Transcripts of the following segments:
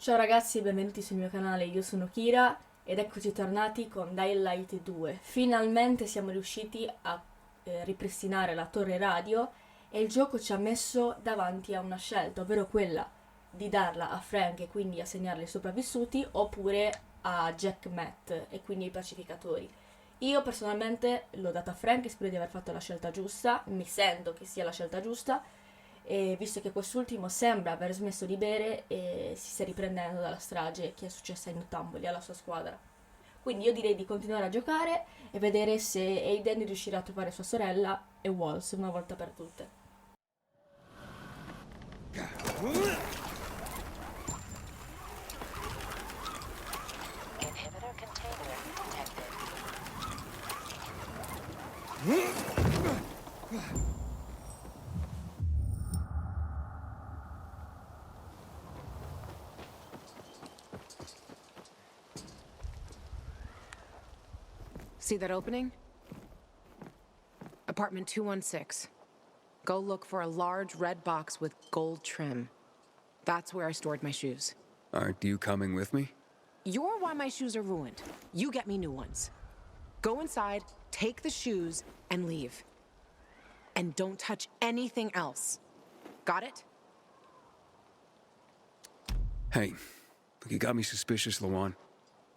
Ciao ragazzi, benvenuti sul mio canale, io sono Kira ed eccoci tornati con Dying Light 2. Finalmente siamo riusciti a ripristinare la torre radio e il gioco ci ha messo davanti a una scelta, ovvero quella di darla a Frank e quindi assegnarle i sopravvissuti, oppure a Jack Matt e quindi ai pacificatori. Io personalmente l'ho data a Frank e spero di aver fatto la scelta giusta, mi sento che sia la scelta giusta, e visto che quest'ultimo sembra aver smesso di bere e si sta riprendendo dalla strage che è successa in Northumbria alla sua squadra. Quindi io direi di continuare a giocare e vedere se Aiden riuscirà a trovare sua sorella e Walls una volta per tutte. Inhibitor container detected. See that opening? Apartment 216. Go look for a large red box with gold trim. That's where I stored my shoes. Aren't you coming with me? You're why my shoes are ruined. You get me new ones. Go inside, take the shoes, and leave. And don't touch anything else. Got it? Hey, look, you got me suspicious, Lawan.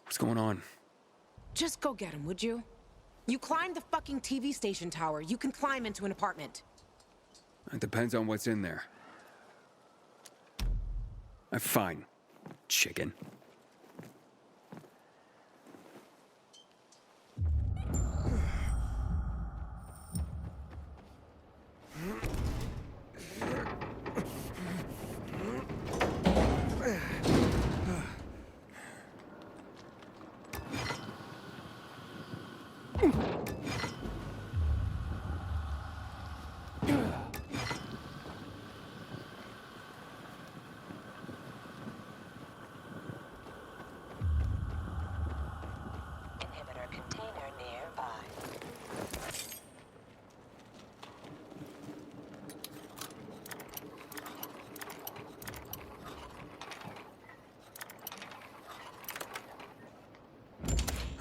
What's going on? Just go get him, would you? You climbed the fucking TV station tower. You can climb into an apartment. It depends on what's in there. Fine, chicken. Inhibitor container nearby.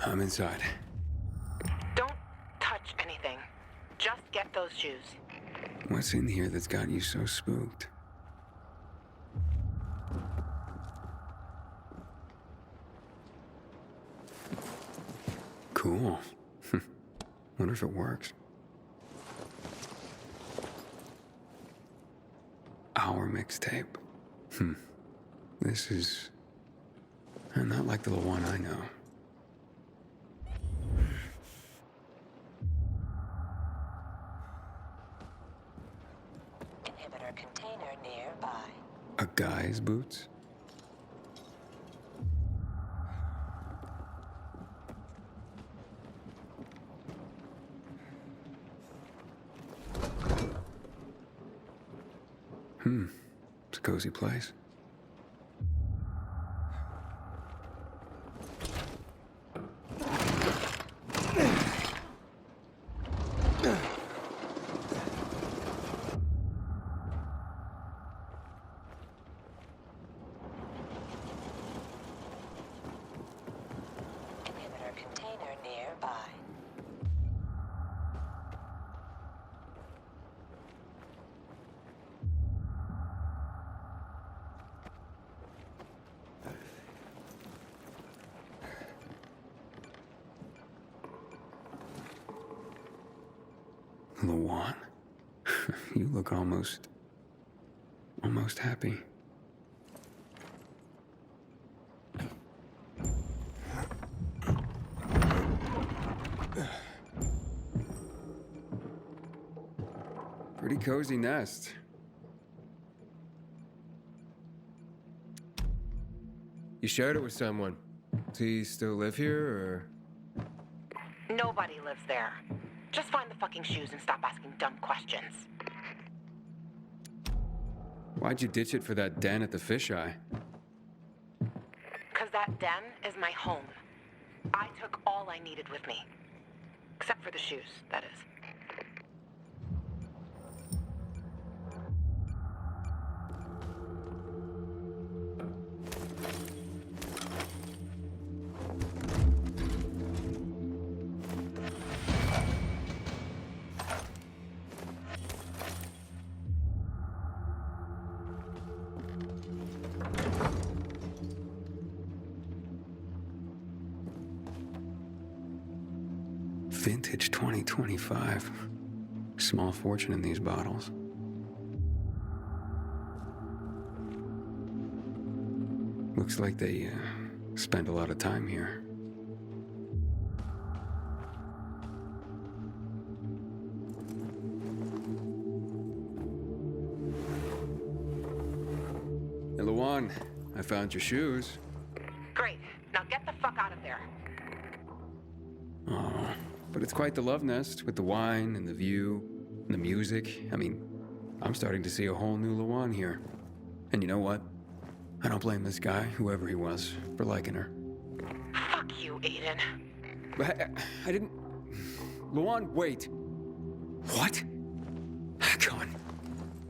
I'm inside. Don't touch anything. Just get those shoes. What's in here that's got you so spooked? Cool. Wonder if it works. Our mixtape. This is not like the one I know. Inhibitor container nearby. A guy's boots? It's a cozy place. Inhibitor container nearby. Lawan, you look almost happy. Pretty cozy nest. You shared it with someone. Does he still live here, or? Nobody lives there. Just find the fucking shoes and stop asking dumb questions. Why'd you ditch it for that den at the fisheye? Because that den is my home. I took all I needed with me. Except for the shoes, that is. Vintage 2025. Small fortune in these bottles. Looks like they spend a lot of time here. Hey, Luan, I found your shoes. Great. Now get the fuck out of there. Oh, but it's quite the love nest with the wine and the view and the music. I mean, I'm starting to see a whole new Luan here. And you know what? I don't blame this guy, whoever he was, for liking her. Fuck you, Aiden. But I didn't... Luan, wait. What? Con.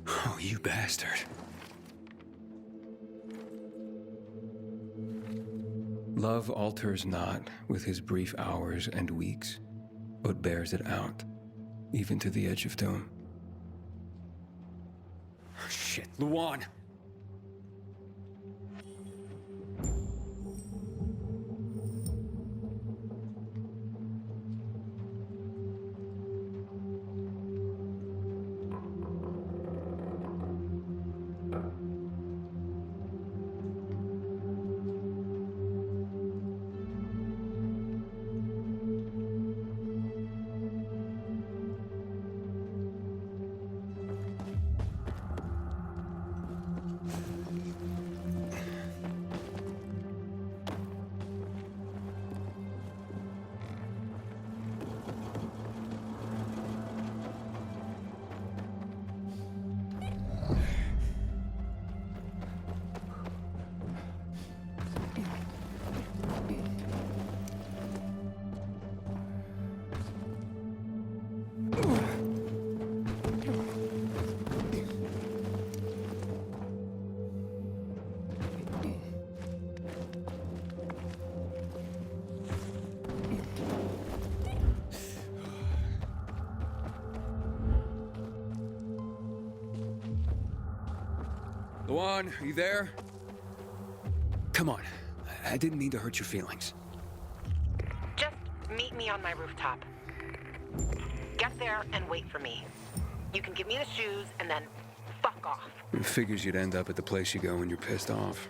Oh, you bastard. Love alters not with his brief hours and weeks, but bears it out, even to the edge of doom. Shit, Luan! Luan, are you there? Come on. I didn't mean to hurt your feelings. Just meet me on my rooftop. Get there and wait for me. You can give me the shoes and then fuck off. It figures you'd end up at the place you go when you're pissed off.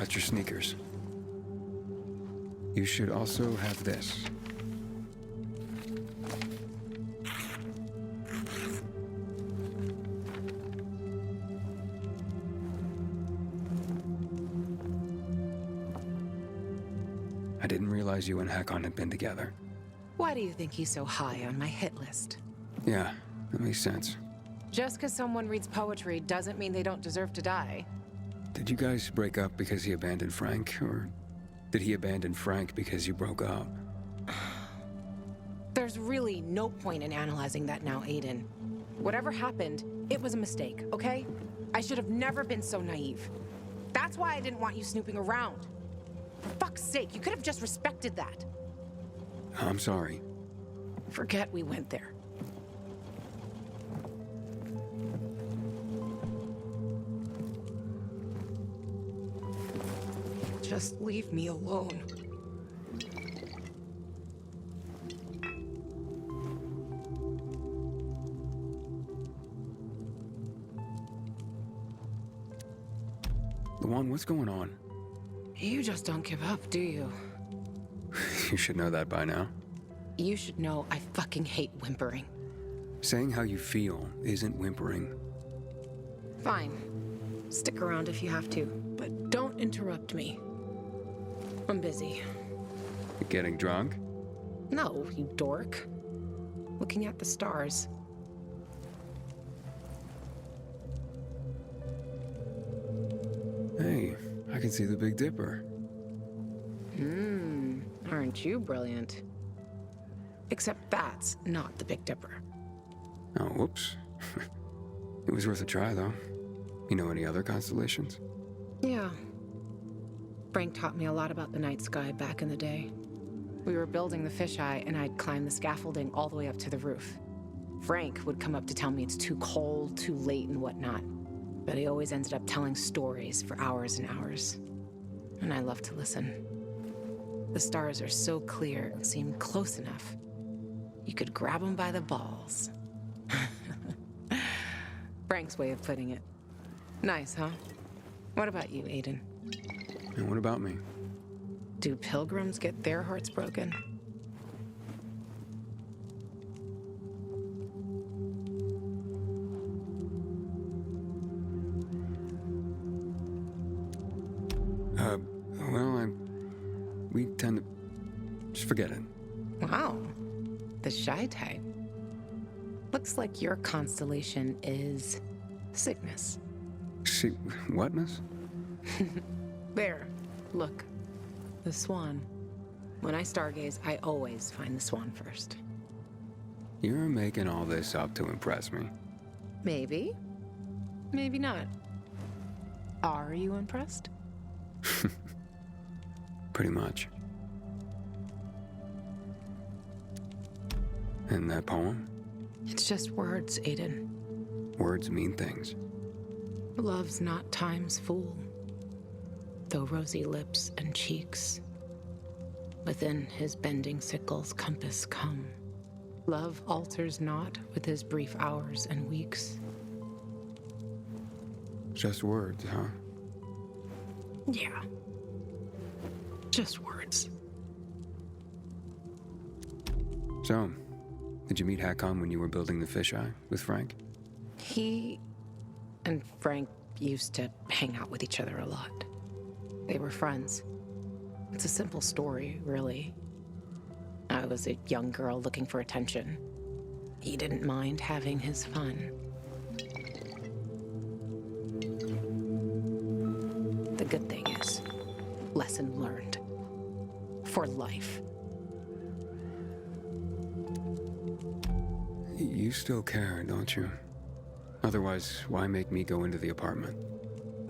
got your sneakers. You should also have this. I didn't realize you and Hakon had been together. Why do you think he's so high on my hit list? Yeah, that makes sense. Just because someone reads poetry doesn't mean they don't deserve to die. Did you guys break up because he abandoned Frank, or did he abandon Frank because you broke up? There's really no point in analyzing that now, Aiden. Whatever happened, it was a mistake, okay? I should have never been so naive. That's why I didn't want you snooping around. For fuck's sake, you could have just respected that. I'm sorry. Forget we went there. Just leave me alone. Luan, what's going on? You just don't give up, do you? You should know that by now. You should know I fucking hate whimpering. Saying how you feel isn't whimpering. Fine. Stick around if you have to, but don't interrupt me. I'm busy. You getting drunk? No, you dork. Looking at the stars. Hey, I can see the Big Dipper. Aren't you brilliant? Except that's not the Big Dipper. Oh, whoops. It was worth a try, though. You know any other constellations? Yeah. Frank taught me a lot about the night sky back in the day. We were building the fisheye, and I'd climb the scaffolding all the way up to the roof. Frank would come up to tell me it's too cold, too late, and whatnot. But he always ended up telling stories for hours and hours. And I loved to listen. The stars are so clear and seem close enough. You could grab them by the balls. Frank's way of putting it. Nice, huh? What about you, Aiden? And what about me? Do pilgrims get their hearts broken? We tend to... Just forget it. Wow. The shy type. Looks like your constellation is Cygnus. See, whatness? There. Look. The swan. When I stargaze, I always find the swan first. You're making all this up to impress me. Maybe. Maybe not. Are you impressed? Pretty much. And that poem? It's just words, Aiden. Words mean things. Love's not time's fool. Though rosy lips and cheeks, within his bending sickle's compass come. Love alters not with his brief hours and weeks. Just words, huh? Yeah. Just words. So, did you meet Hakon when you were building the fisheye with Frank? He and Frank used to hang out with each other a lot. They were friends. It's a simple story, really. I was a young girl looking for attention. He didn't mind having his fun. The good thing is, lesson learned. For life. You still care, don't you? Otherwise, why make me go into the apartment?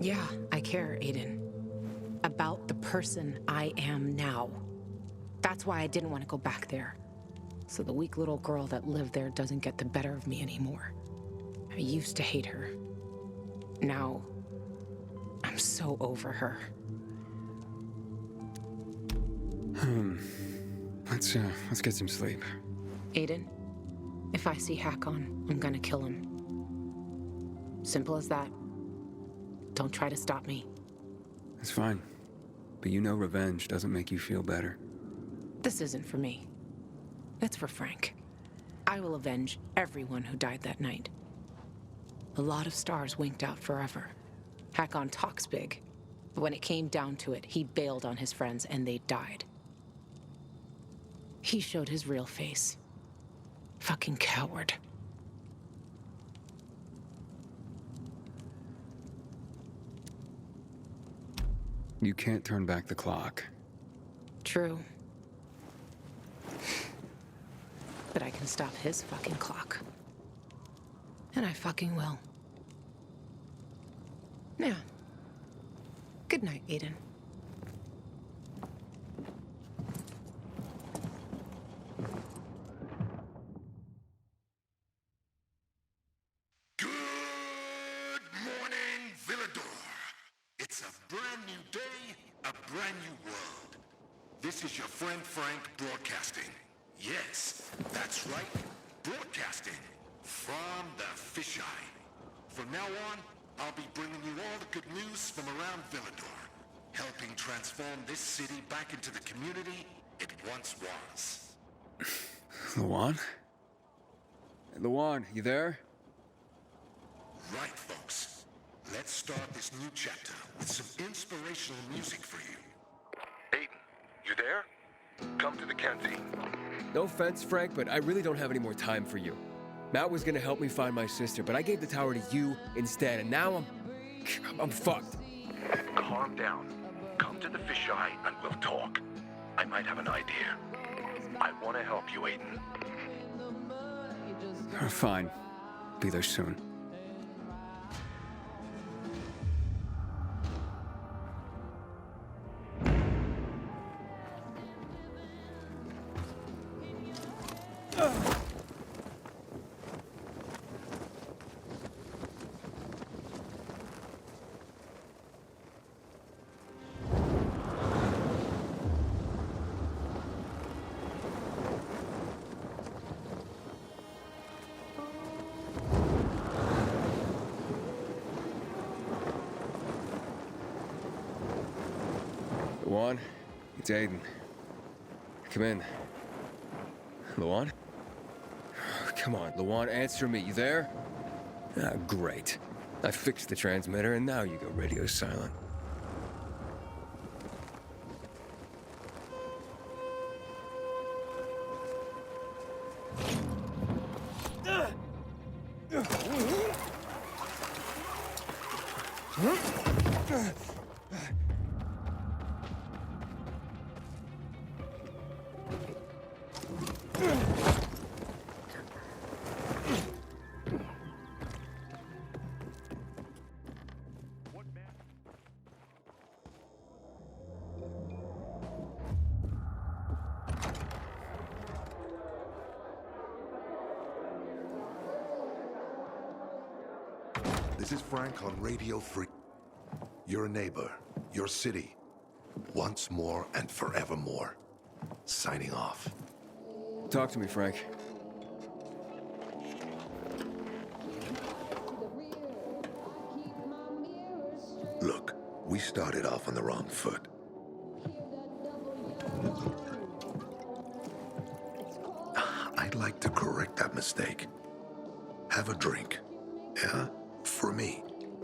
Yeah, I care, Aiden. About the person I am now. That's why I didn't want to go back there. So the weak little girl that lived there doesn't get the better of me anymore. I used to hate her. Now, I'm so over her. Let's get some sleep. Aiden, if I see Hakon, I'm gonna kill him. Simple as that. Don't try to stop me. It's fine. but you know revenge doesn't make you feel better. This isn't for me. It's for Frank. I will avenge everyone who died that night. A lot of stars winked out forever. Hakon talks big, but when it came down to it, he bailed on his friends and they died. He showed his real face. Fucking coward. You can't turn back the clock. True. But I can stop his fucking clock. And I fucking will. Yeah. Good night, Aiden. Good morning, Villador. It's a brand new day, a brand new world. This is your friend Frank broadcasting. Yes, that's right, broadcasting from the fisheye. From now on, I'll be bringing you all the good news from around Villador, helping transform this city back into the community it once was. Luan? Luan, you there? Right, folks. Let's start this new chapter with some inspirational music for you. Aiden, you there? Come to the canteen. No offense, Frank, but I really don't have any more time for you. Matt was gonna help me find my sister, but I gave the tower to you instead, and now I'm fucked. Calm down. Come to the fisheye and we'll talk. I might have an idea. I want to help you, Aiden. Fine. Be there soon. Luan, it's Aiden. Come in. Luan? Come on, Luan, answer me. You there? Ah, great. I fixed the transmitter, and now you go radio silent. This is Frank on Radio Free. Your neighbor, your city, once more and forevermore. Signing off. Talk to me, Frank. Look, we started off on the wrong foot. I'd like to correct that mistake. Have a drink. Yeah? For me.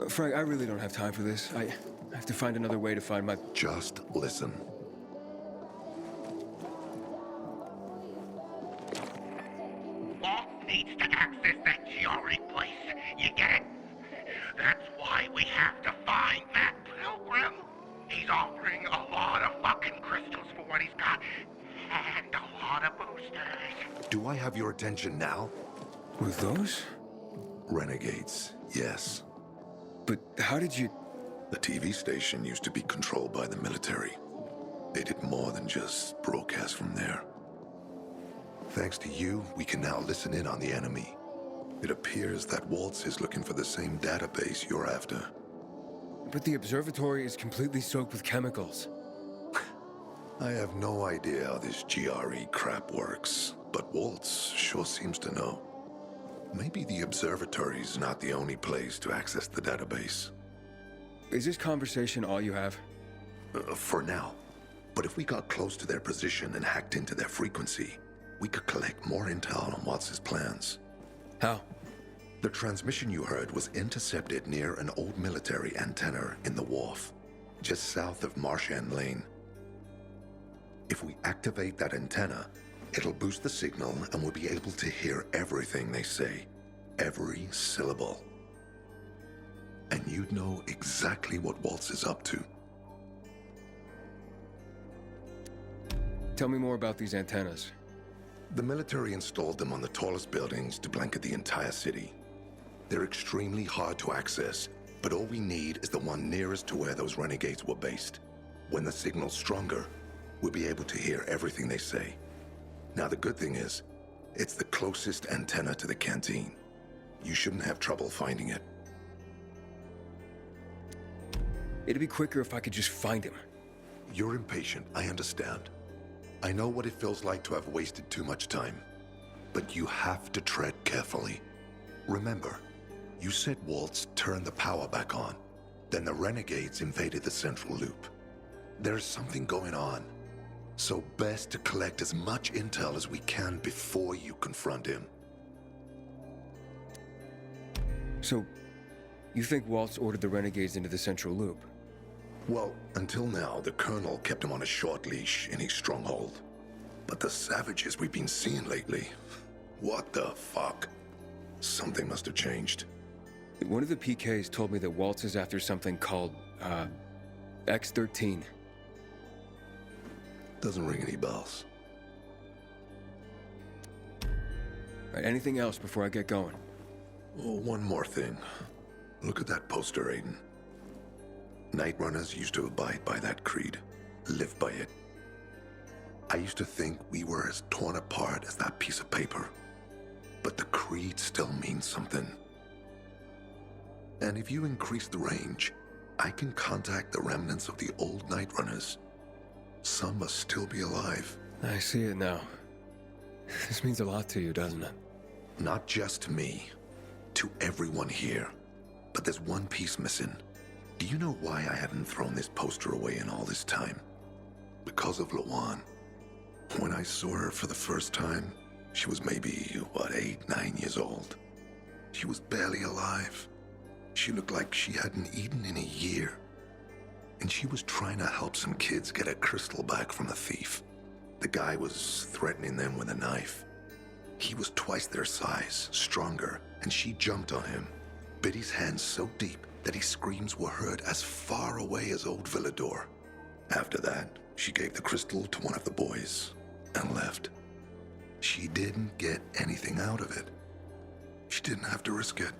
Frank, I really don't have time for this. I have to find another way to find my... Just listen. Walt needs to access that GRE place. You get it? That's why we have to find Matt Pilgrim. He's offering a lot of fucking crystals for what he's got. And a lot of boosters. Do I have your attention now? With those? Renegades, yes. But how did you... The TV station used to be controlled by the military. They did more than just broadcast from there. Thanks to you, we can now listen in on the enemy. It appears that Waltz is looking for the same database you're after. But the observatory is completely soaked with chemicals. I have no idea how this GRE crap works, but Waltz sure seems to know. Maybe the observatory's not the only place to access the database. Is this conversation all you have? For now. But if we got close to their position and hacked into their frequency, we could collect more intel on Watts' plans. How? The transmission you heard was intercepted near an old military antenna in the wharf, just south of Marchand Lane. If we activate that antenna, it'll boost the signal and we'll be able to hear everything they say, every syllable. And you'd know exactly what Waltz is up to. Tell me more about these antennas. The military installed them on the tallest buildings to blanket the entire city. They're extremely hard to access, but all we need is the one nearest to where those renegades were based. When the signal's stronger, we'll be able to hear everything they say. Now the good thing is, it's the closest antenna to the canteen. You shouldn't have trouble finding it. It'd be quicker if I could just find him. You're impatient, I understand. I know what it feels like to have wasted too much time. But you have to tread carefully. Remember, you said Waltz turned the power back on. Then the renegades invaded the central loop. There's something going on. So best to collect as much intel as we can before you confront him. So, you think Waltz ordered the renegades into the central loop? Well, until now, the Colonel kept him on a short leash in his stronghold. But the savages we've been seeing lately, what the fuck? Something must have changed. One of the PKs told me that Waltz is after something called, X-13. Doesn't ring any bells. Right, anything else before I get going? Oh, one more thing. Look at that poster, Aiden. Night Runners used to abide by that creed, live by it. I used to think we were as torn apart as that piece of paper. But the creed still means something. And if you increase the range, I can contact the remnants of the old Night Runners. Some must still be alive. I see it now. This means a lot to you, doesn't it? Not just to me, to everyone here. But there's one piece missing. Do you know why I hadn't thrown this poster away in all this time? Because of Lawan. When I saw her for the first time, she was maybe, 8, 9 years old. She was barely alive. She looked like she hadn't eaten in a year. And she was trying to help some kids get a crystal back from a thief. The guy was threatening them with a knife. He was twice their size, stronger, and she jumped on him, bit his hand so deep that his screams were heard as far away as Old Villador. After that, she gave the crystal to one of the boys and left. She didn't get anything out of it. She didn't have to risk it.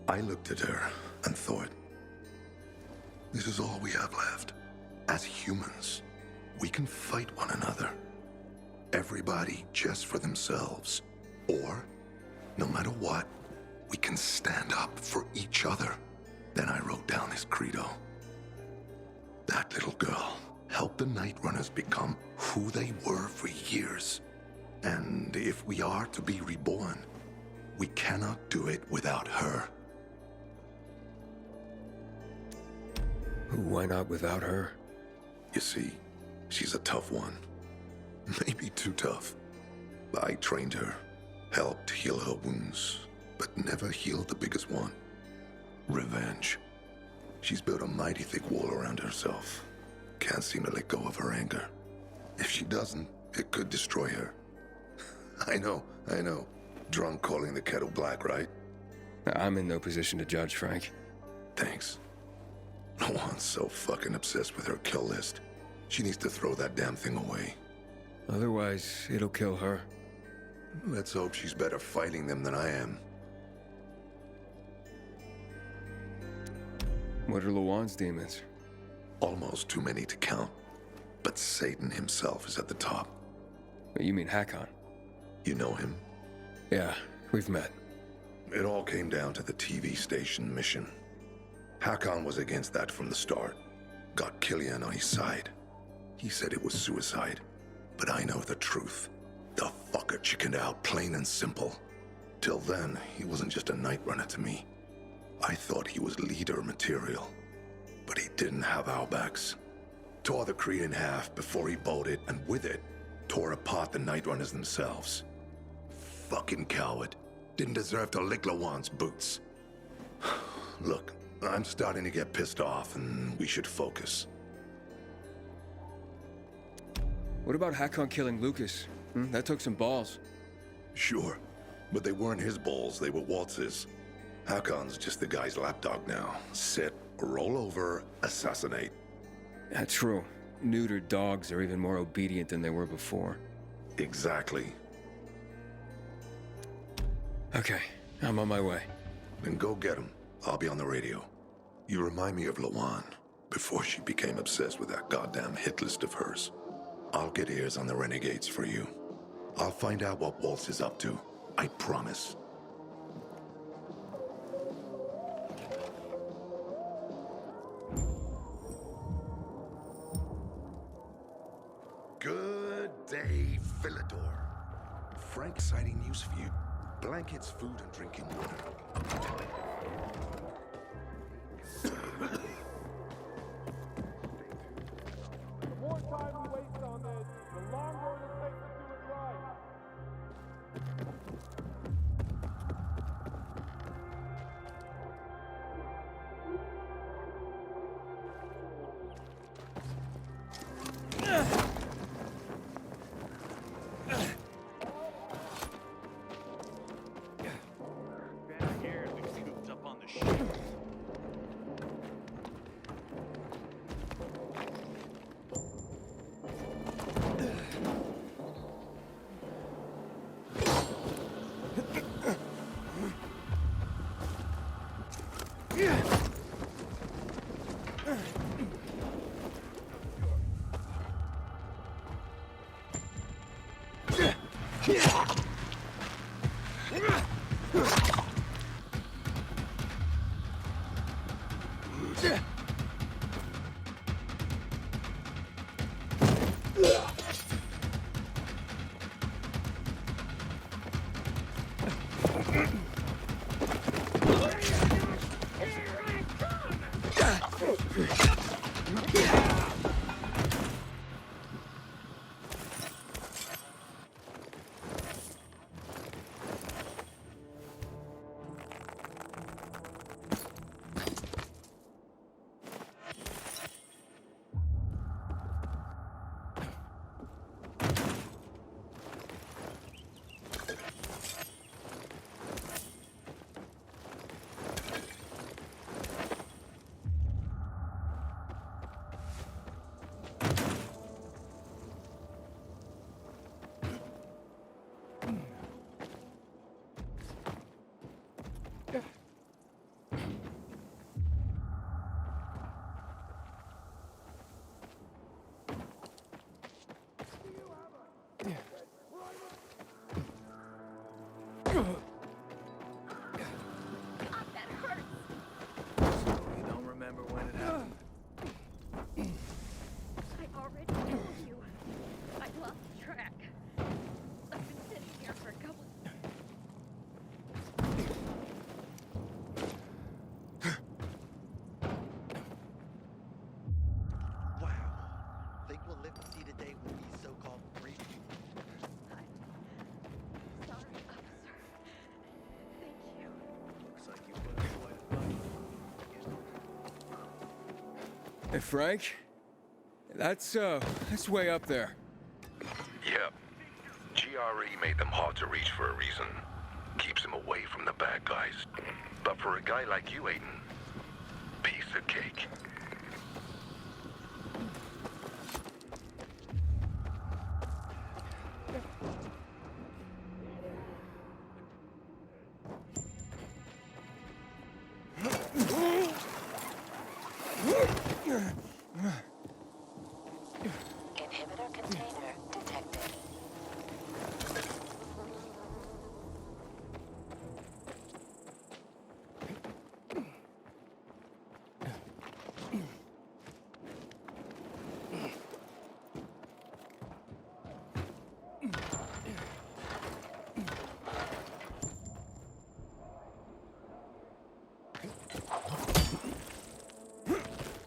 I looked at her and thought, this is all we have left. As humans, we can fight one another. Everybody just for themselves. Or, no matter what, we can stand up for each other. Then I wrote down this credo. That little girl helped the Night Runners become who they were for years. And if we are to be reborn, we cannot do it without her. Why not without her? You see, she's a tough one. Maybe too tough. I trained her, helped heal her wounds, but never healed the biggest one. Revenge. She's built a mighty thick wall around herself. Can't seem to let go of her anger. If she doesn't, it could destroy her. I know. Drunk calling the kettle black, right? I'm in no position to judge, Frank. Thanks. Lawan's so fucking obsessed with her kill list. She needs to throw that damn thing away. Otherwise, it'll kill her. Let's hope she's better fighting them than I am. What are Lawan's demons? Almost too many to count. But Satan himself is at the top. You mean Hakon? You know him? Yeah, we've met. It all came down to the TV station mission. Hakon was against that from the start. Got Killian on his side. He said it was suicide. But I know the truth. The fucker chickened out, plain and simple. Till then, he wasn't just a night runner to me. I thought he was leader material. But he didn't have our backs. Tore the Cree in half before he bolted, and with it, tore apart the Night Runners themselves. Fucking coward. Didn't deserve to lick Lawan's boots. Look, I'm starting to get pissed off, and we should focus. What about Hakon killing Lucas? That took some balls. Sure, but they weren't his balls, they were Waltz's. Hakon's just the guy's lapdog now. Sit, roll over, assassinate. That's true. Neutered dogs are even more obedient than they were before. Exactly. Okay, I'm on my way. Then go get him. I'll be on the radio. You remind me of Lawan, before she became obsessed with that goddamn hit list of hers. I'll get ears on the renegades for you. I'll find out what Waltz is up to. I promise. Good day, Philidor. Frank, exciting news for you. Blankets, food, and drinking water. The more time we waste on this, the longer it'll take to do it right. Hey, Frank? That's way up there. Yep. GRE made them hard to reach for a reason. Keeps them away from the bad guys. But for a guy like you, Aiden, piece of cake. Inhibitor container detected.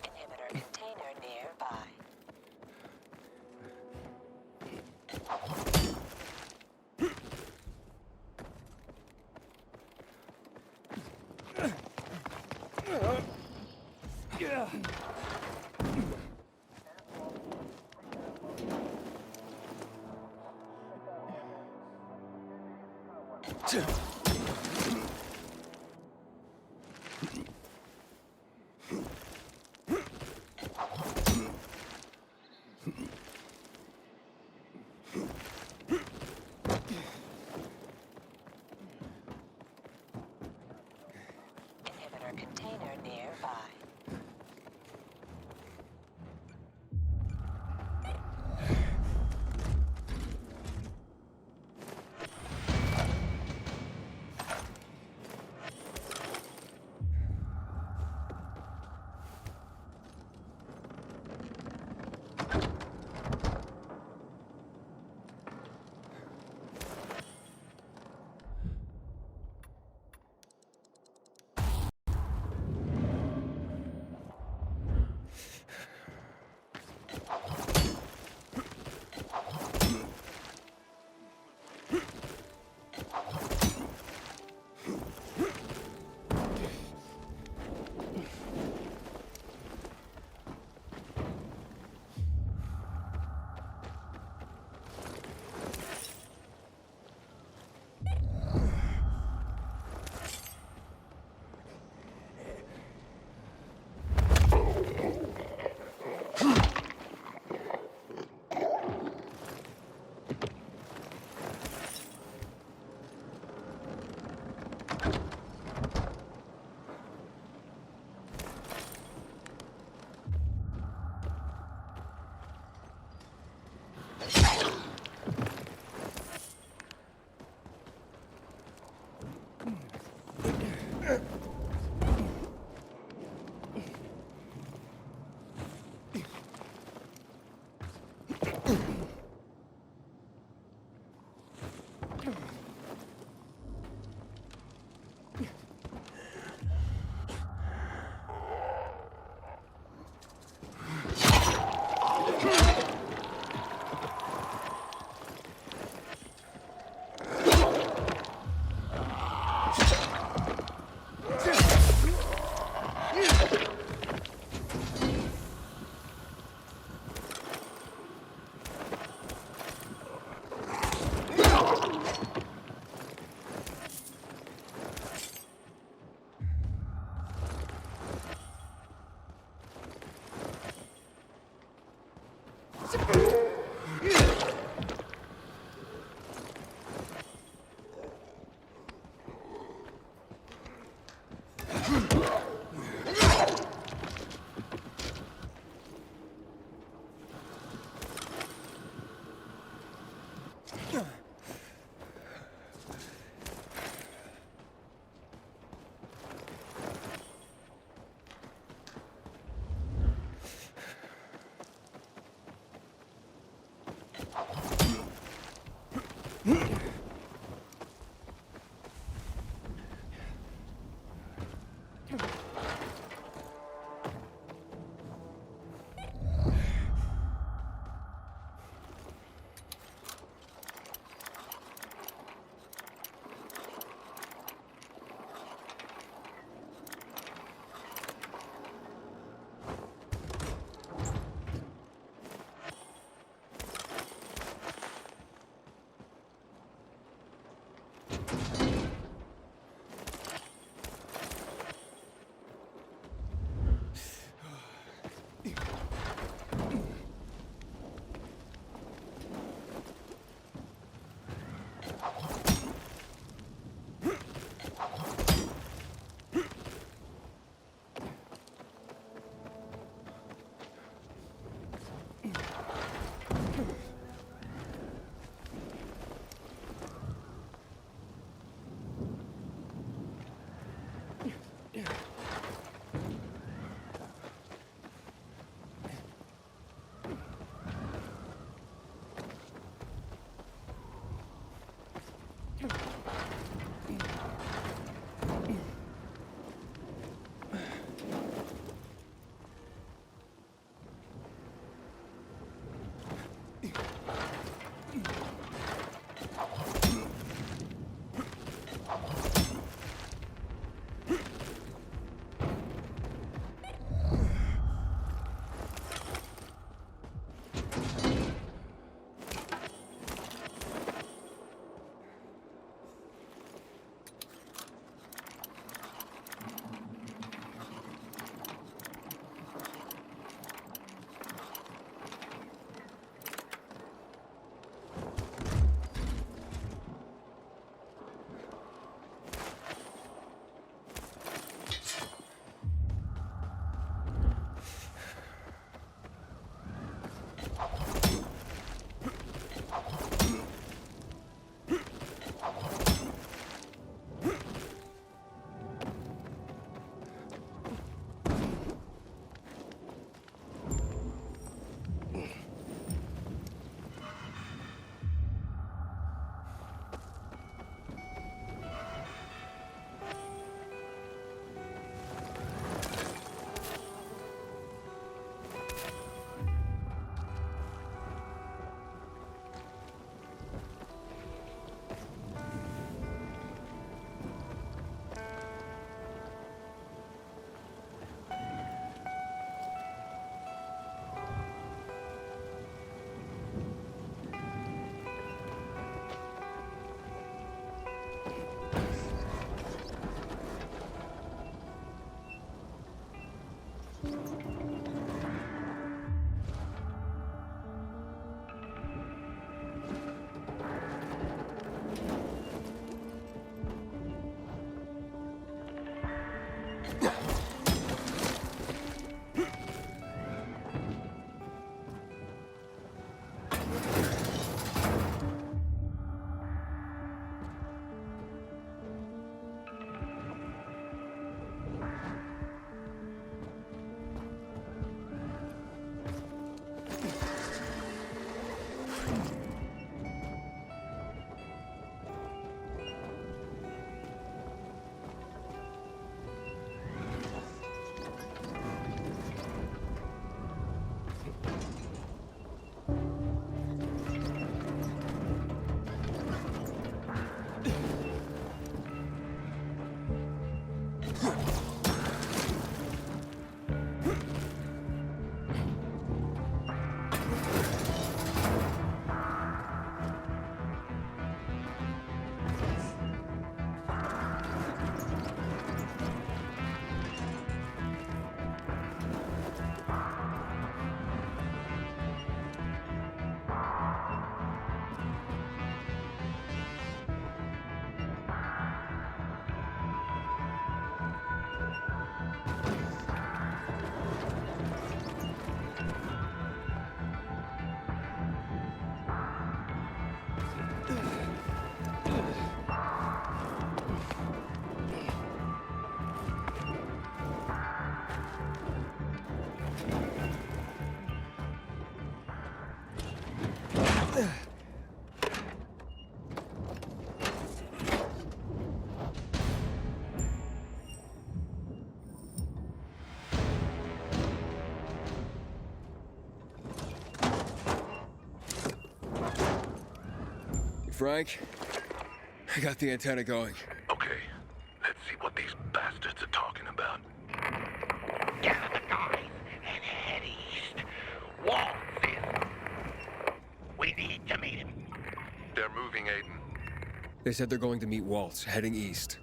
Inhibitor container nearby. Inhibitor container nearby. Frank, I got the antenna going. Okay, let's see what these bastards are talking about. Gather the guys and head east. Walt's in. We need to meet him. They're moving, Aiden. They said they're going to meet Waltz, heading east.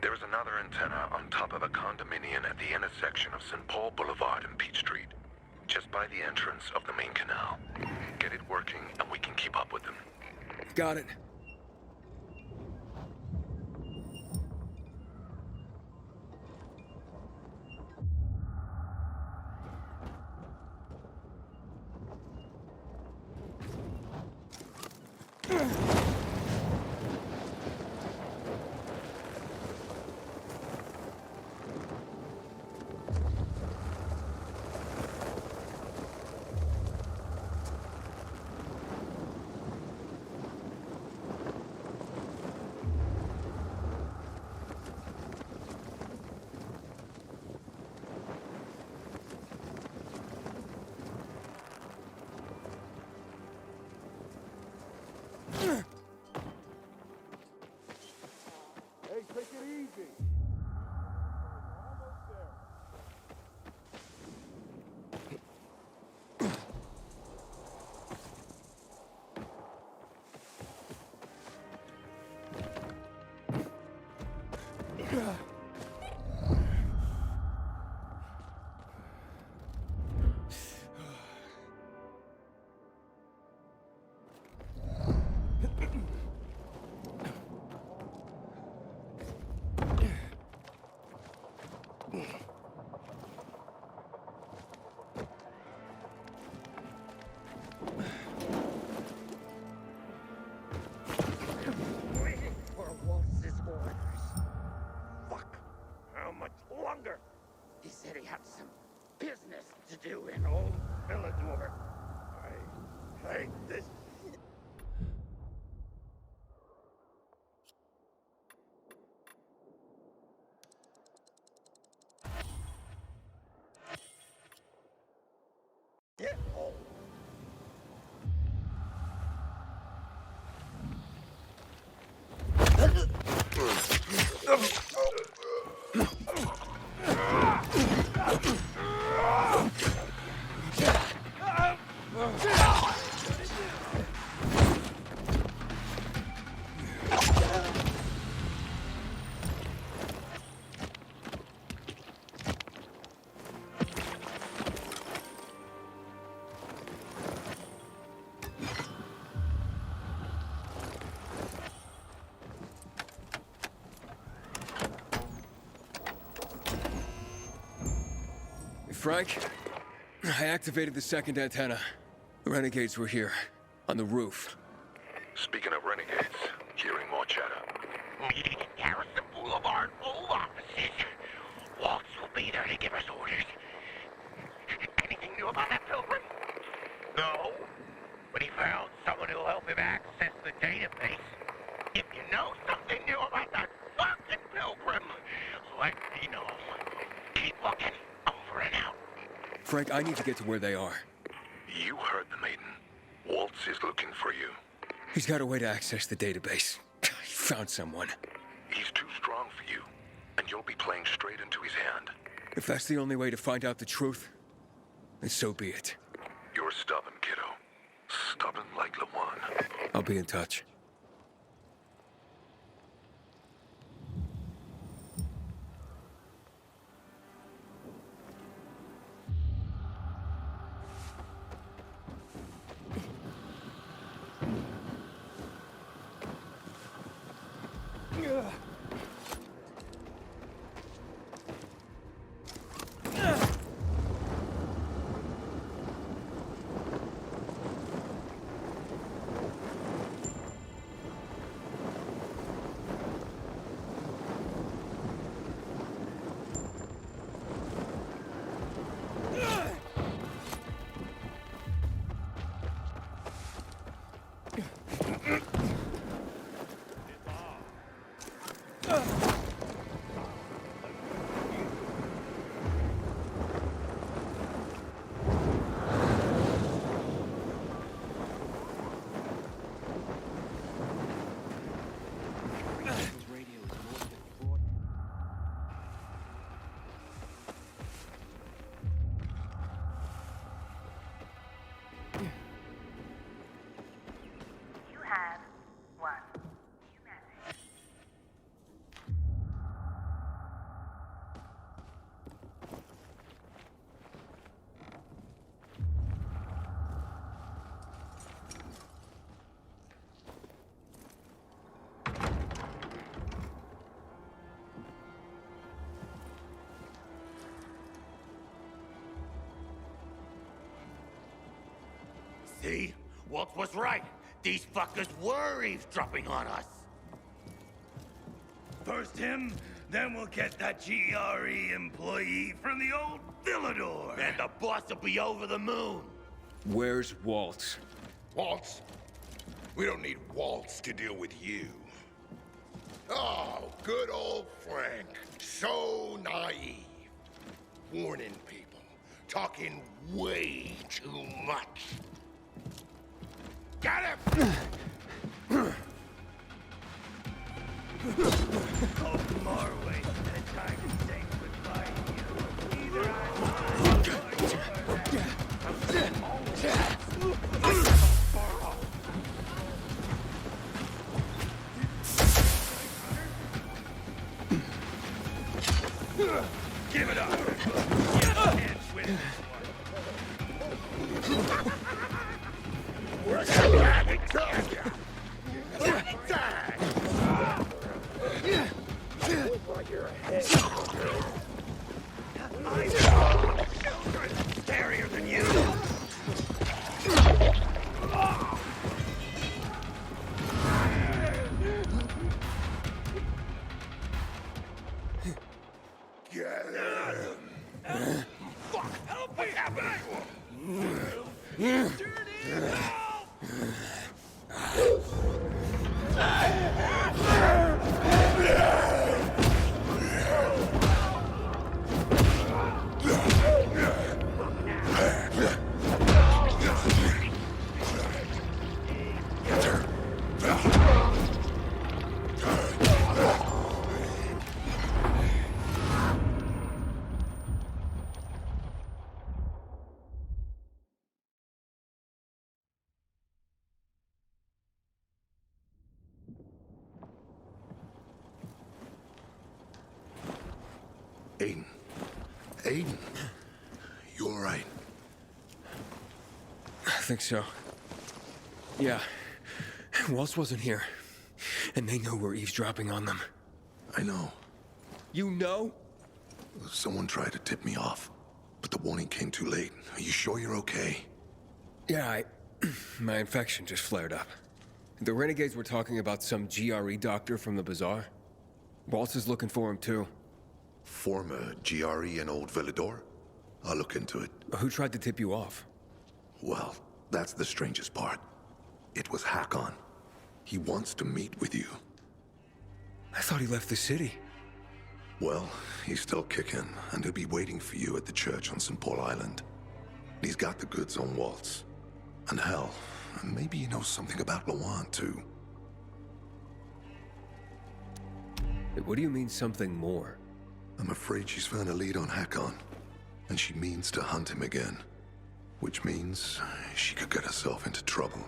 There is another antenna on top of a condominium at the intersection of St. Paul Boulevard and Peach Street, just by the entrance of the main canal. Get it working and we can keep up with them. Got it. Hey, take it easy. Almost there. Waiting for Waltz's orders. Fuck. How much longer? He said he had some business to do in Old Villador. I hate this. Get home. Frank. I activated the second antenna. The renegades were here, on the roof. Speaking of renegades, hearing more chatter. Meeting at Garrison Boulevard, old offices. Waltz will be there to give us orders. Anything new about that pilgrim? No, but he found someone who'll help him access the database. If you know something new about that fucking pilgrim, let me know. Keep looking. Over and out. Frank, I need to get to where they are. You heard the maiden. Waltz is looking for you. He's got a way to access the database. He found someone. He's too strong for you, and you'll be playing straight into his hand. If that's the only way to find out the truth, then so be it. You're stubborn, kiddo. Stubborn like Lawan. I'll be in touch. See? Walt was right. These fuckers were eavesdropping on us. First him, then we'll get that GRE employee from the old Villador. And the boss will be over the moon. Where's Waltz? Waltz? We don't need Waltz to deal with you. Oh, good old Frank. So naive. Warning people. Talking way too much. Got him! Come our way, the time to say goodbye to you. Either I'm give it up! You can't win this one. We're gonna have it done! Scarier than you. Get him! Fuck! Help me! Aiden. Aiden. You all right? I think so. Yeah. Waltz wasn't here. And they know we're eavesdropping on them. I know. You know? Someone tried to tip me off, but the warning came too late. Are you sure you're okay? Yeah, my infection just flared up. The renegades were talking about some GRE doctor from the bazaar. Waltz is looking for him, too. Former GRE and Old Villador? I'll look into it. Who tried to tip you off? Well, that's the strangest part. It was Hakon. He wants to meet with you. I thought he left the city. Well, he's still kicking, and he'll be waiting for you at the church on St. Paul Island. He's got the goods on Waltz. And hell, maybe he knows something about Lawan, too. What do you mean, something more? I'm afraid she's found a lead on Hakon, and she means to hunt him again. Which means she could get herself into trouble.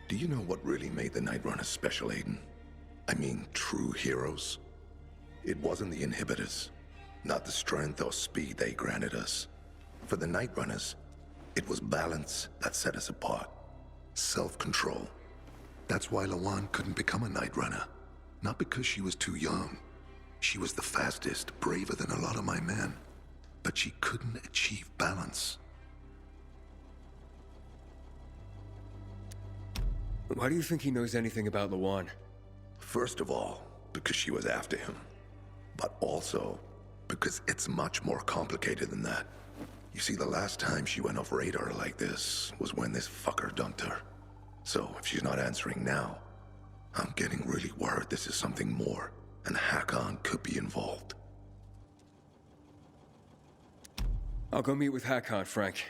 Do you know what really made the Night Runners special, Aiden? I mean, true heroes? It wasn't the inhibitors, not the strength or speed they granted us. For the Night Runners, it was balance that set us apart. Self-control. That's why Lawan couldn't become a Night Runner. Not because she was too young. She was the fastest, braver than a lot of my men. But she couldn't achieve balance. Why do you think he knows anything about Lawan? First of all, because she was after him. But also, because it's much more complicated than that. You see, the last time she went off radar like this was when this fucker dumped her. So, if she's not answering now, I'm getting really worried this is something more, and Hakon could be involved. I'll go meet with Hakon, Frank.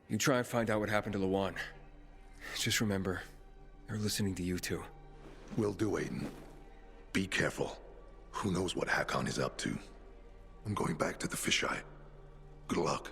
You try and find out what happened to Lawan. Just remember, they're listening to you two. Will do, Aiden. Be careful. Who knows what Hakon is up to? I'm going back to the fisheye. Good luck.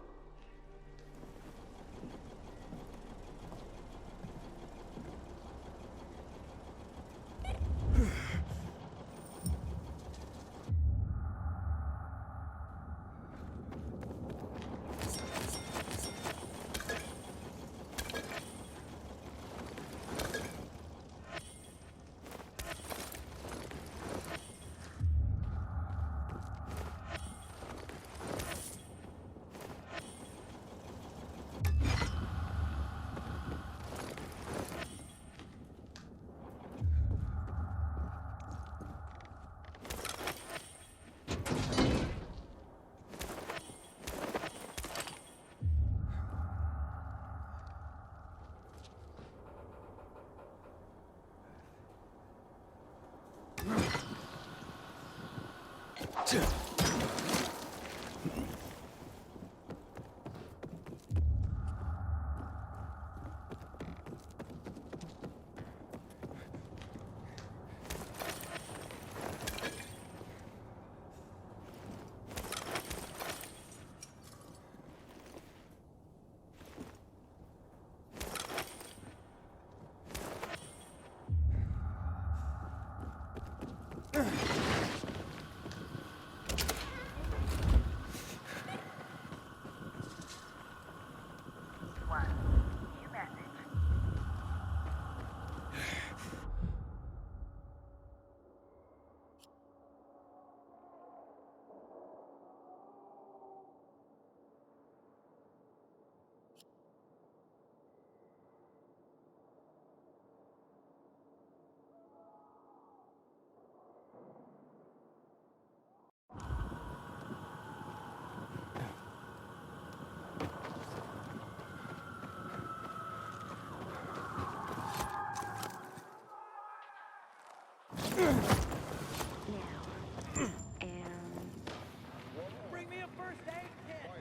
Bring me a first aid kit!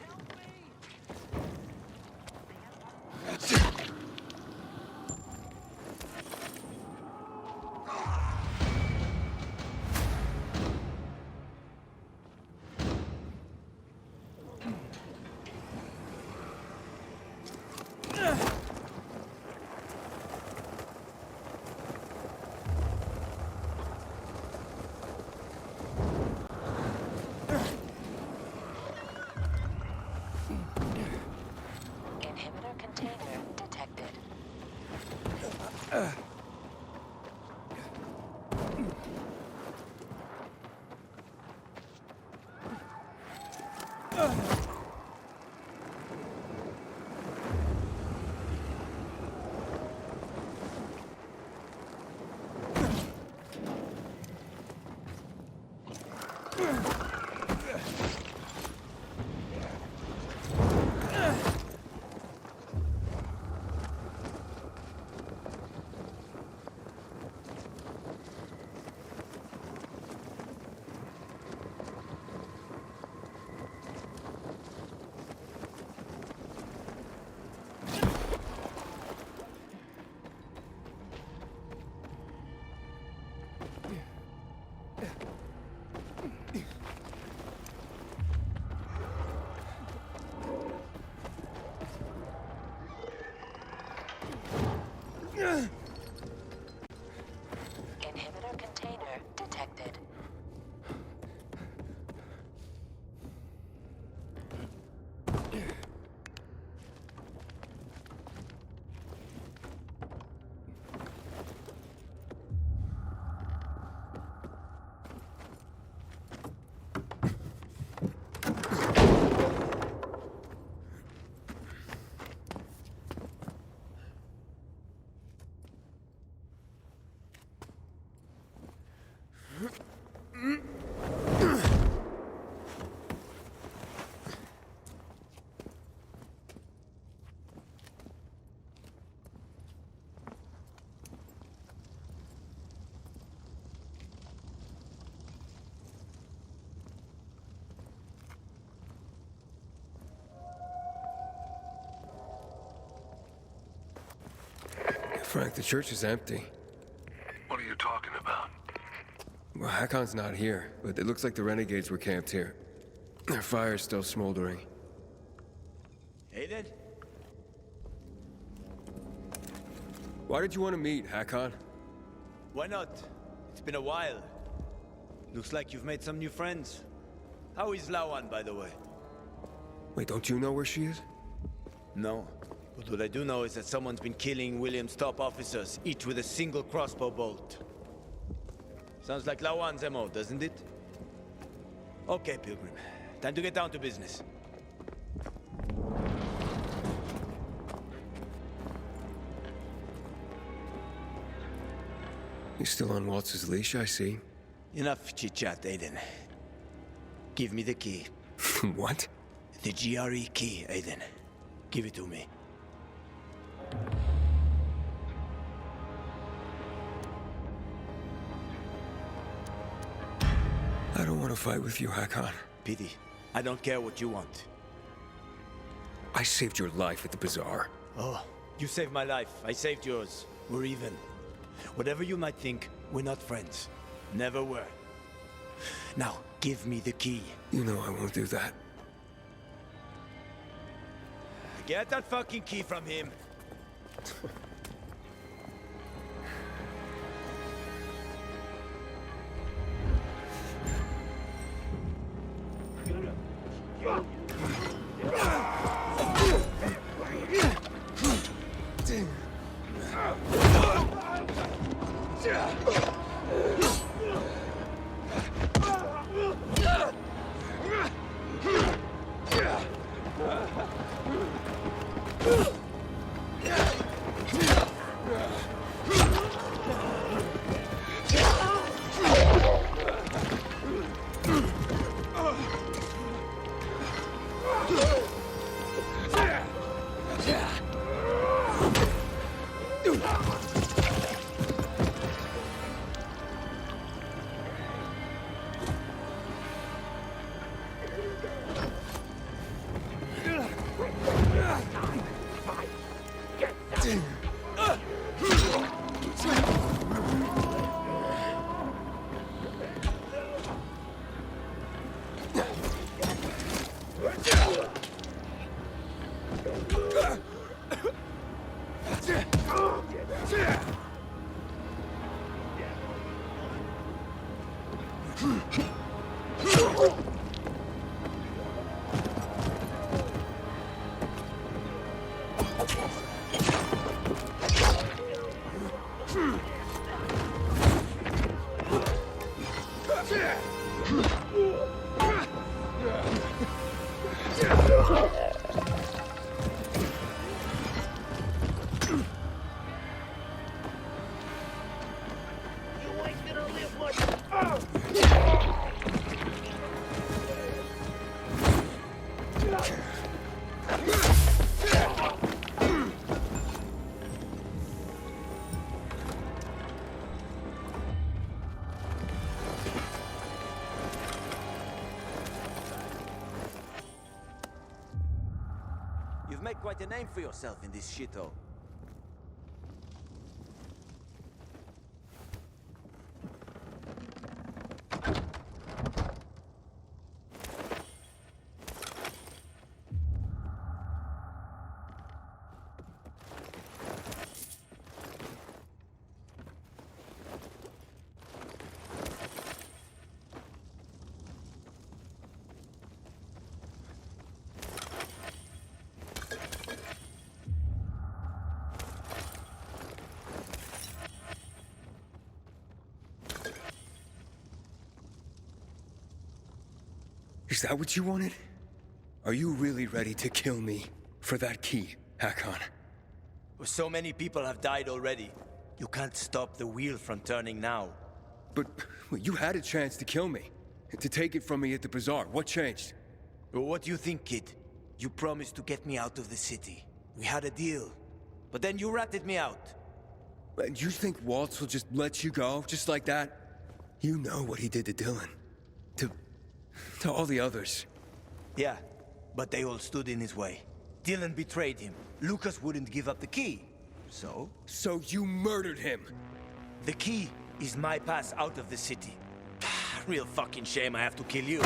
Help me! Inhibitor container detected. Inhibitor container detected. Frank, the church is empty. What are you talking about? Well, Hakon's not here, but it looks like the renegades were camped here. Their fire's still smoldering. Aiden? Why did you want to meet, Hakon? Why not? It's been a while. Looks like you've made some new friends. How is Lawan, by the way? Wait, don't you know where she is? No. But what I do know is that someone's been killing William's top officers, each with a single crossbow bolt. Sounds like Lawan's MO, doesn't it? Okay, Pilgrim. Time to get down to business. You're still on Waltz's leash, I see. Enough chit-chat, Aiden. Give me the key. What? The GRE key, Aiden. Give it to me. I don't want to fight with you, Hakon. Pity. I don't care what you want. I saved your life at the bazaar. Oh, you saved my life. I saved yours. We're even. Whatever you might think, we're not friends. Never were. Now, give me the key. You know I won't do that. Get that fucking key from him. You've made quite a name for yourself in this shithole. Is that what you wanted? Are you really ready to kill me for that key, Hakon? So many people have died already. You can't stop the wheel from turning now. But you had a chance to kill me. To take it from me at the bazaar. What changed? Well, what do you think, kid? You promised to get me out of the city. We had a deal. But then you ratted me out. And you think Waltz will just let you go, just like that? You know what he did to Dylan. To all the others. Yeah, but they all stood in his way. Dylan betrayed him. Lucas wouldn't give up the key. So? So you murdered him! The key is my pass out of the city. Real fucking shame I have to kill you.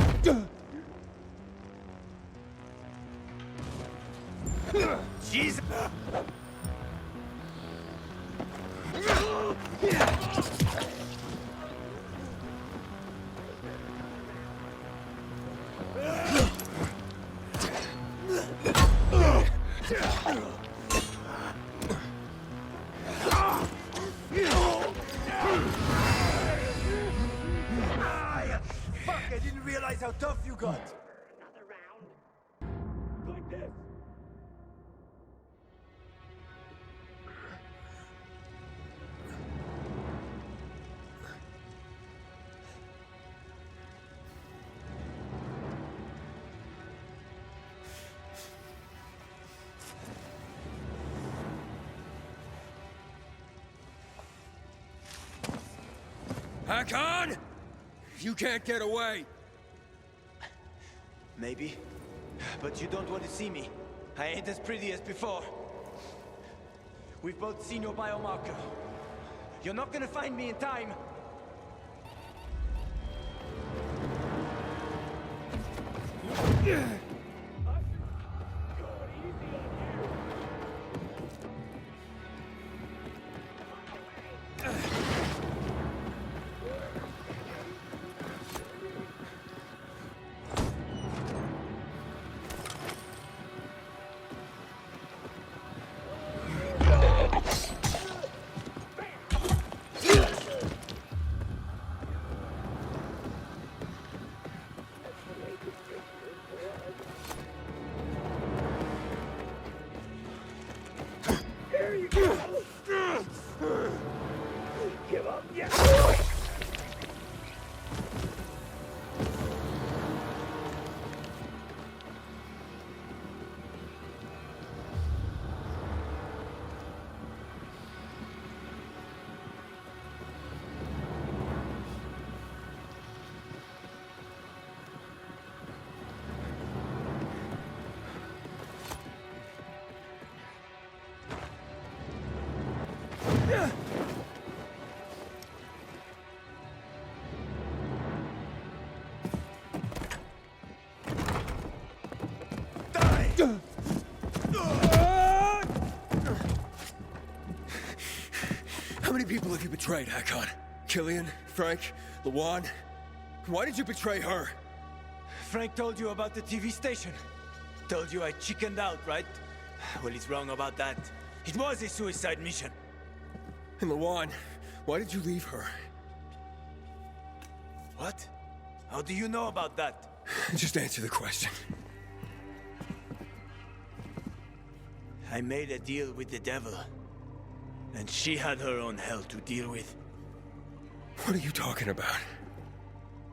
Jesus! Fuck, I didn't realize how tough you got. Another round. Like this. Hakon! You can't get away! Maybe. But you don't want to see me. I ain't as pretty as before. We've both seen your biomarker. You're not gonna find me in time. Give up, yeah. How many people have you betrayed, Hakon? Killian? Frank? Lawan? Why did you betray her? Frank told you about the TV station. Told you I chickened out, right? Well, he's wrong about that. It was a suicide mission. And Lawan, why did you leave her? What? How do you know about that? Just answer the question. I made a deal with the devil. And she had her own hell to deal with. What are you talking about?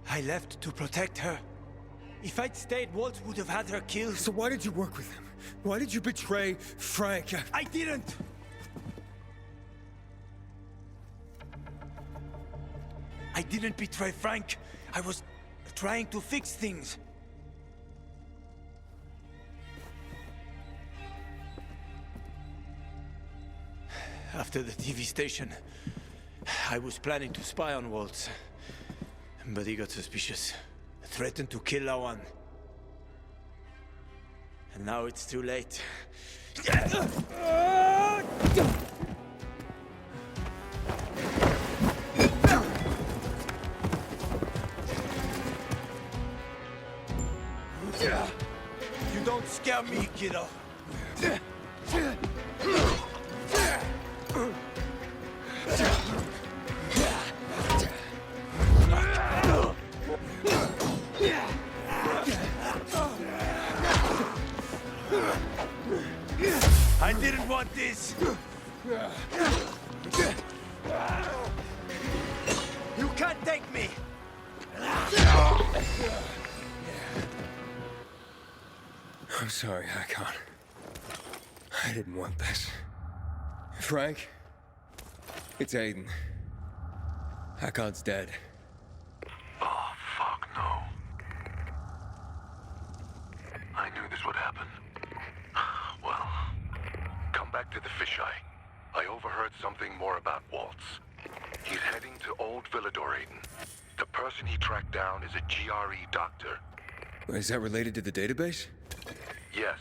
I left to protect her. If I'd stayed, Walt would have had her killed. So why did you work with him? Why did you betray Frank? I didn't! I didn't betray Frank. I was trying to fix things. After the TV station, I was planning to spy on Waltz. But he got suspicious. Threatened to kill Lawan. And now it's too late. You don't scare me, kiddo. want this? You can't take me! I'm sorry, Hakon. I didn't want this. Frank? It's Aiden. Hakon's dead. Oh, fuck no. I knew this would happen. Well, come back to the fisheye. I overheard something more about Waltz. He's heading to Old Villador, Aiden. The person he tracked down is a GRE doctor. Is that related to the database? Yes,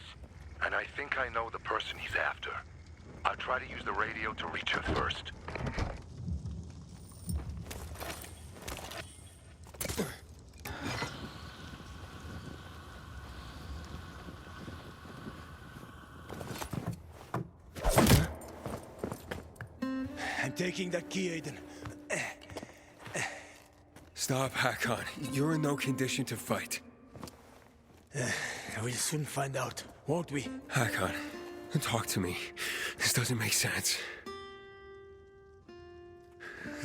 and I think I know the person he's after. I'll try to use the radio to reach her first. I'm taking that key, Aiden. Stop, Hakon. You're in no condition to fight. We'll soon find out, won't we? Hakon, talk to me. This doesn't make sense.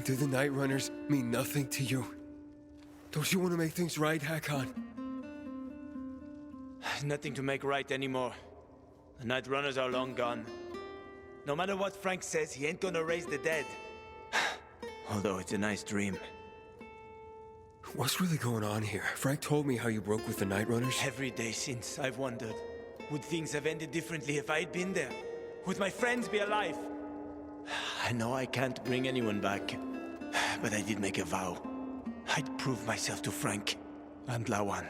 Do the Night Runners mean nothing to you? Don't you want to make things right, Hakon? Nothing to make right anymore. The Night Runners are long gone. No matter what Frank says, he ain't gonna raise the dead. Although it's a nice dream. What's really going on here? Frank told me how you broke with the Night Runners. Every day since, I've wondered, would things have ended differently if I'd been there? Would my friends be alive? I know I can't bring anyone back, but I did make a vow. I'd prove myself to Frank and Lawan.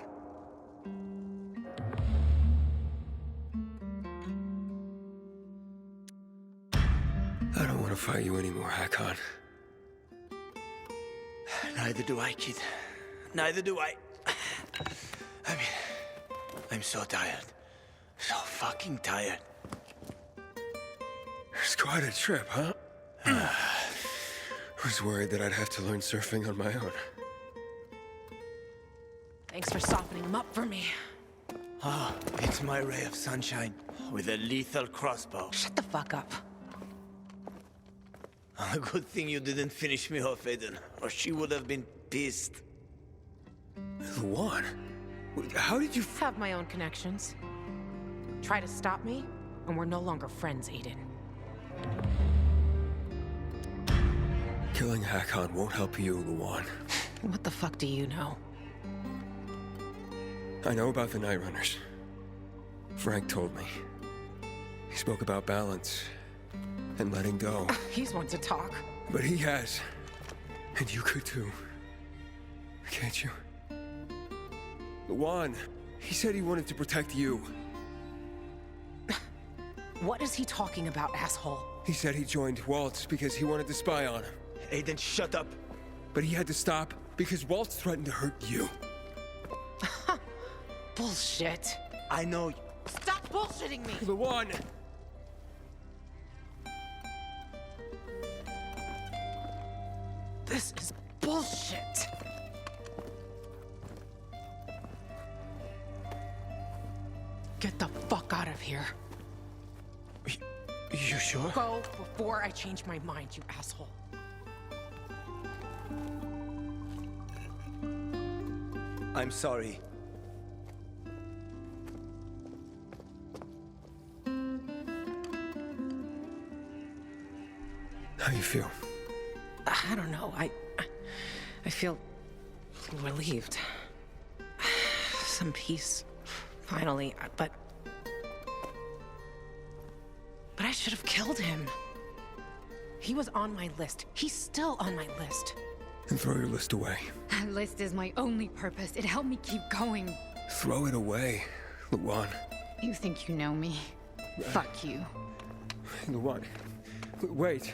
I don't want to fight you anymore, Hakon. Neither do I, kid. Neither do I. I mean, I'm so tired. So fucking tired. It's quite a trip, huh? I was worried that I'd have to learn surfing on my own. Thanks for softening him up for me. Ah, it's my ray of sunshine with a lethal crossbow. Shut the fuck up. A good thing you didn't finish me off, Aiden, or she would have been pissed. Luan? How did you... Have my own connections. Try to stop me, and we're no longer friends, Aiden. Killing Hakon won't help you, Luan. What the fuck do you know? I know about the Night Runners. Frank told me. He spoke about balance and letting go. He's one to talk. But he has. And you could too. Can't you? Luan, he said he wanted to protect you. What is he talking about, asshole? He said he joined Waltz because he wanted to spy on him. Aiden, shut up. But he had to stop because Waltz threatened to hurt you. Bullshit. I know. Stop bullshitting me! Luan! This is bullshit. Get the fuck out of here. You sure? Go before I change my mind, you asshole. I'm sorry. How you feel? I don't know. I feel relieved. Some peace, finally. But I should have killed him. He was on my list. He's still on my list. And throw your list away. That list is my only purpose. It helped me keep going. Throw it away, Luan. You think you know me? Fuck you. Luan, wait.